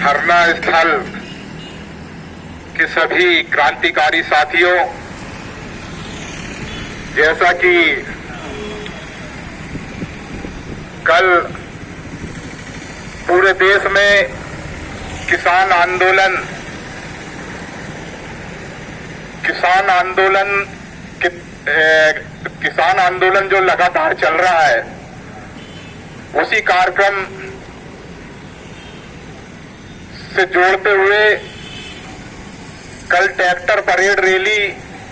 धरना स्थल के सभी क्रांतिकारी साथियों, जैसा कि कल पूरे देश में किसान आंदोलन जो लगातार चल रहा है, उसी कार्यक्रम से जोड़ते हुए कल ट्रैक्टर परेड रैली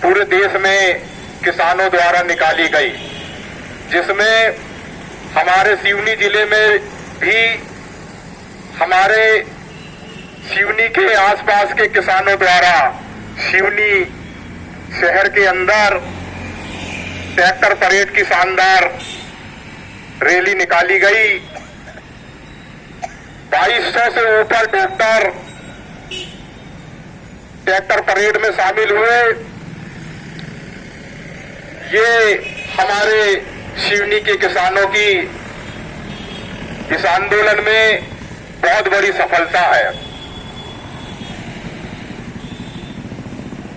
पूरे देश में किसानों द्वारा निकाली गई, जिसमें हमारे सिवनी जिले में भी हमारे सिवनी के आसपास के किसानों द्वारा सिवनी शहर के अंदर ट्रैक्टर परेड की शानदार रैली निकाली गई। 2200 से ऊपर ट्रैक्टर परेड में शामिल हुए। ये हमारे सिवनी के किसानों की इस आंदोलन में बहुत बड़ी सफलता है।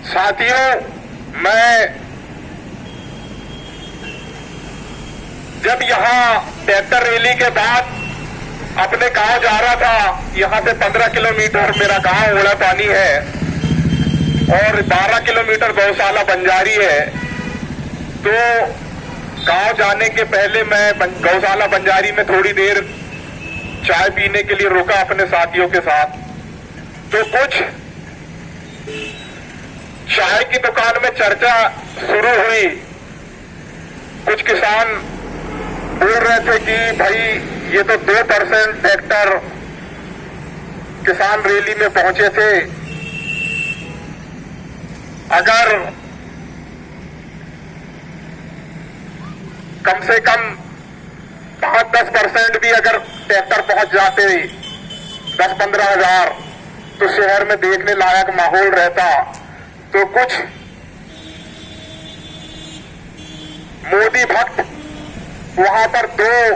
साथियों, मैं जब यहाँ ट्रैक्टर रैली के बाद अपने गांव जा रहा था, यहाँ से 15 किलोमीटर मेरा गांव ओड़ा पानी है और 12 किलोमीटर गौशाला बंजारी है। तो गांव जाने के पहले मैं गौशाला बंजारी में थोड़ी देर चाय पीने के लिए रुका अपने साथियों के साथ। तो कुछ चाय की दुकान में चर्चा शुरू हुई। कुछ किसान बोल रहे थे कि भाई ये तो 2% ट्रैक्टर किसान रैली में पहुंचे थे, अगर कम से कम 5-10% भी अगर ट्रैक्टर पहुंच जाते 10-15 हजार, तो शहर में देखने लायक माहौल रहता। तो कुछ मोदी भक्त वहां पर 2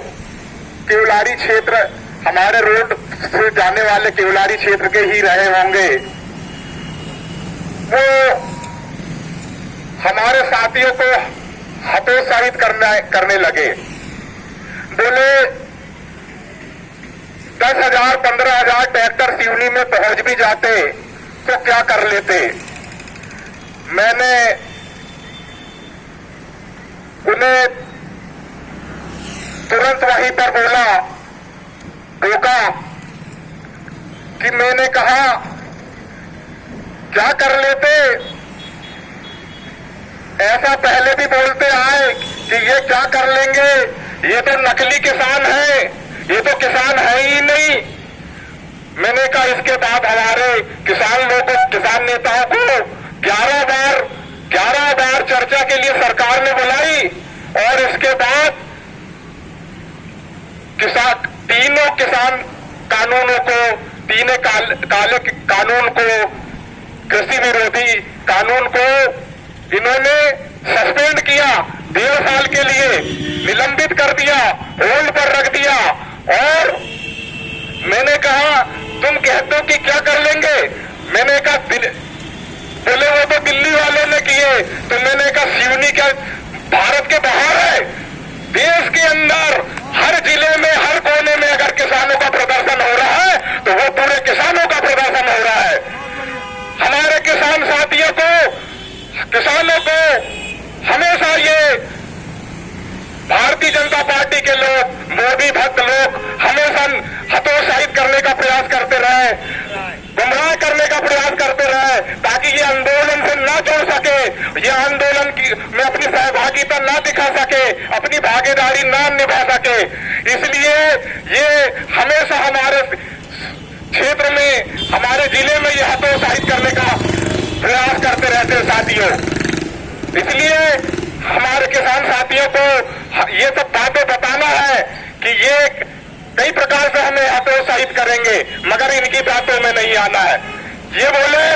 केवलारी क्षेत्र, हमारे रोड से जाने वाले केवलारी क्षेत्र के ही रहे होंगे, वो हमारे साथियों को हतोत्साहित करने लगे। बोले 10,000 15,000 ट्रैक्टर सिवनी में पहुंच भी जाते तो क्या कर लेते। मैंने उन्हें तुरंत वहीं पर रोका कि मैंने कहा क्या कर लेते। ऐसा पहले भी बोलते आए कि ये क्या कर लेंगे, ये तो नकली किसान है, ये तो किसान है ही नहीं। मैंने कहा इसके बाद हमारे किसान नेताओं को 11 बार चर्चा के लिए सरकार ने बुलाई और इसके बाद तीनों किसान कानूनों को, तीनों काले कानून को, कृषि विरोधी कानून को इन्होंने सस्पेंड किया, 1.5 साल के लिए निलंबित कर दिया, होल्ड पर रख दिया। और मैंने कहा तुम कहते हो कि क्या कर लेंगे। मैंने कहा बोले वो तो दिल्ली वालों ने किए। तो मैंने कहा सिवनी क्या भारत के बाहर है? देश के अंदर हर जिले में, हर कोने में अगर किसानों का प्रदर्शन हो रहा है तो वो पूरे किसानों का प्रदर्शन हो रहा है। हमारे किसानों को हमेशा ये भारतीय जनता पार्टी के लोग, मोदी भक्त लोग हमेशा हतोत्साहित करने का प्रयास करते रहे, गुमराह करने का प्रयास करते रहे, ताकि ये आंदोलन से ना जोड़ सके, ये आंदोलन में अपनी सहभागिता ना दिखा सके, अपनी भागीदारी ना निभा सके। इसलिए ये हमेशा हमारे क्षेत्र में, हमारे जिले में ये हतोत्साहित करने का प्रयास करते रहते हैं साथियों। इसलिए हमारे किसान साथियों को ये सब बातें बताना है कि ये कई प्रकार से हमें हतोत्साहित करेंगे, मगर इनकी बातों में नहीं आना है। ये बोले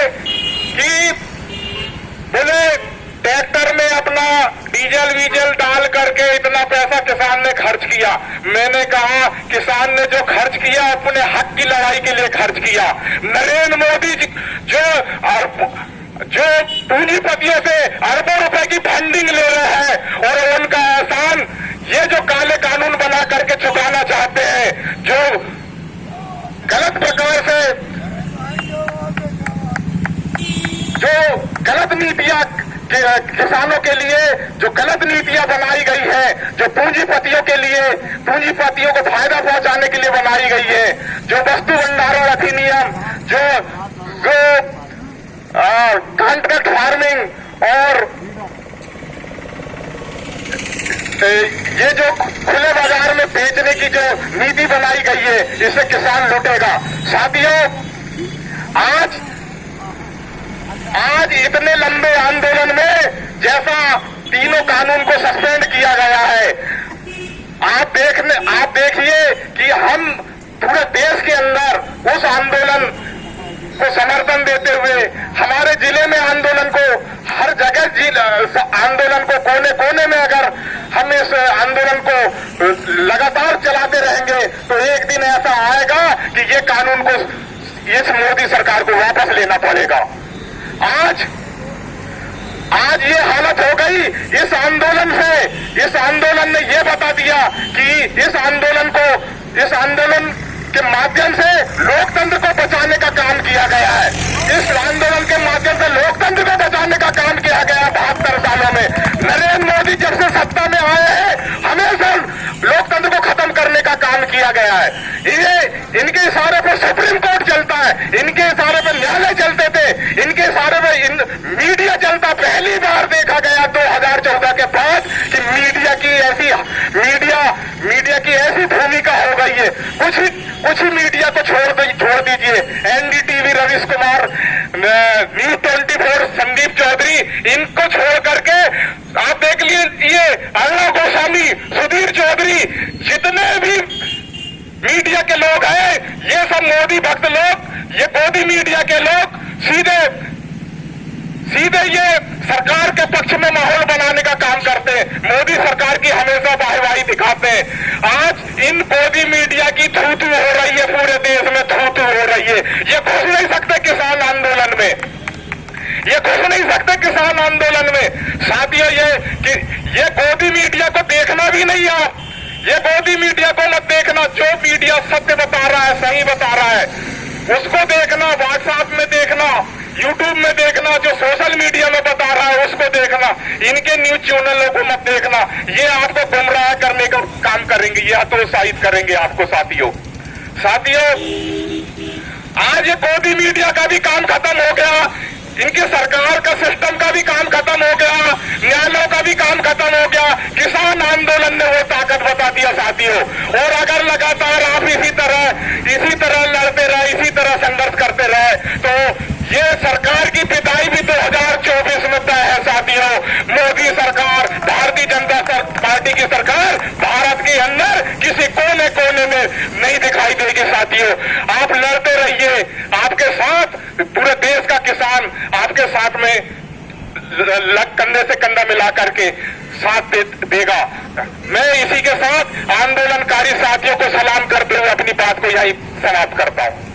ट्रैक्टर में अपना डीजल वीजल डाल करके इतना पैसा किसान ने खर्च किया। मैंने कहा किसान ने जो खर्च किया अपने हक की लड़ाई के लिए खर्च किया। नरेंद्र मोदी जी जो पूंजीपतियों से अरबों रुपए की फंडिंग ले रहे हैं और उनका एहसान ये जो काले कानून बना करके चुकाना चाहते हैं, जो गलत प्रकार से जो गलत नीतियां किसानों के लिए जो गलत नीतियां बनाई गई है, जो पूंजीपतियों के लिए पूंजीपतियों को फायदा पहुंचाने के लिए बनाई गई है, जो वस्तु भंडारण अधिनियम, जो कॉन्ट्रैक्ट फार्मिंग और ये जो खुले बाजार में बेचने की जो नीति बनाई गई है, इससे किसान लूटेगा। साथियों, आज इतने लंबे आंदोलन में जैसा तीनों कानून को सस्पेंड किया गया है, आप देखिए कि हम पूरे देश के अंदर उस आंदोलन को समर्थन देते हुए हमारे जिले में आंदोलन को हर जगह आंदोलन को कोने कोने में अगर हम इस आंदोलन को लगातार चलाते रहेंगे तो एक दिन ऐसा आएगा कि ये कानून को इस मोदी सरकार को वापस लेना पड़ेगा। आज ये हालत हो गई इस आंदोलन ने ये बता दिया कि इस आंदोलन के माध्यम से लोकतंत्र को बचाने का काम किया गया है। इस आंदोलन के माध्यम से लोकतंत्र को बचाने का काम किया गया 72 सालों में। नरेंद्र मोदी जब से सत्ता में आए हैं हमेशा लोकतंत्र को खत्म करने का काम किया गया है। ये इनके इशारे पर सुप्रीम कोर्ट चलता है, इनके इशारे पर न्यायालय चलते थे, इनके इशारे पर मीडिया चलता। पहली बार देखा गया 2014 के बाद कि मीडिया की ऐसी भूमिका हो गई है। कुछ ही मीडिया को छोड़ दीजिए, एनडीटीवी रवीश कुमार, न्यूज 24 संदीप चौधरी, इनको छोड़ करके आप देख लीजिए अर्णव गोस्वामी, सुधीर चौधरी, जितने भी मीडिया के लोग हैं ये सब मोदी भक्त लोग, ये मोदी मीडिया के लोग सीधे ये सरकार के पक्ष में माहौल बनाने का काम करते हैं, मोदी सरकार की हमेशा वाहवाही दिखाते हैं। आज इन मोदी मीडिया की थू-थू हो रही है, पूरे देश में थू-थू हो रही है। ये घुस नहीं सकते किसान आंदोलन में, ये घुस नहीं सकते किसान आंदोलन में। साथियों, ये मोदी मीडिया को देखना भी नहीं है, ये मोदी मीडिया को मत देखना। जो मीडिया सत्य बता रहा है, सही बता रहा है, उसको देखना। व्हाट्सएप में देखना, यूट्यूब में देखना, जो सोशल मीडिया में बता रहा है उसको देखना। इनके न्यूज चैनलों को मत देखना, ये आपको गुमराह करने का काम करेंगे, ये हतोत्साहित करेंगे आपको। साथियों, आज ये मोदी मीडिया का भी काम खत्म हो गया, इनकी सरकार का सिस्टम का भी काम खत्म हो गया, न्यायालयों का भी काम खत्म हो गया। किसान आंदोलन ने वो ताकत बता दिया साथियों। और अगर लगातार आप इसी तरह लड़ते रहे, इसी तरह संघर्ष करते रहे तो ये सरकार की विदाई भी 2024 में तय है साथियों। मोदी सरकार, भारतीय जनता पार्टी की सरकार भारत के अंदर किसी कोने कोने में नहीं दिखाई देगी साथियों। आप लड़ते रहिए, आपके साथ पूरे देश का किसान आपके साथ में कंधे से कंधा मिला करके साथ देगा। मैं इसी के साथ आंदोलनकारी साथियों को सलाम करते हुए अपनी बात को यही समाप्त करता हूं।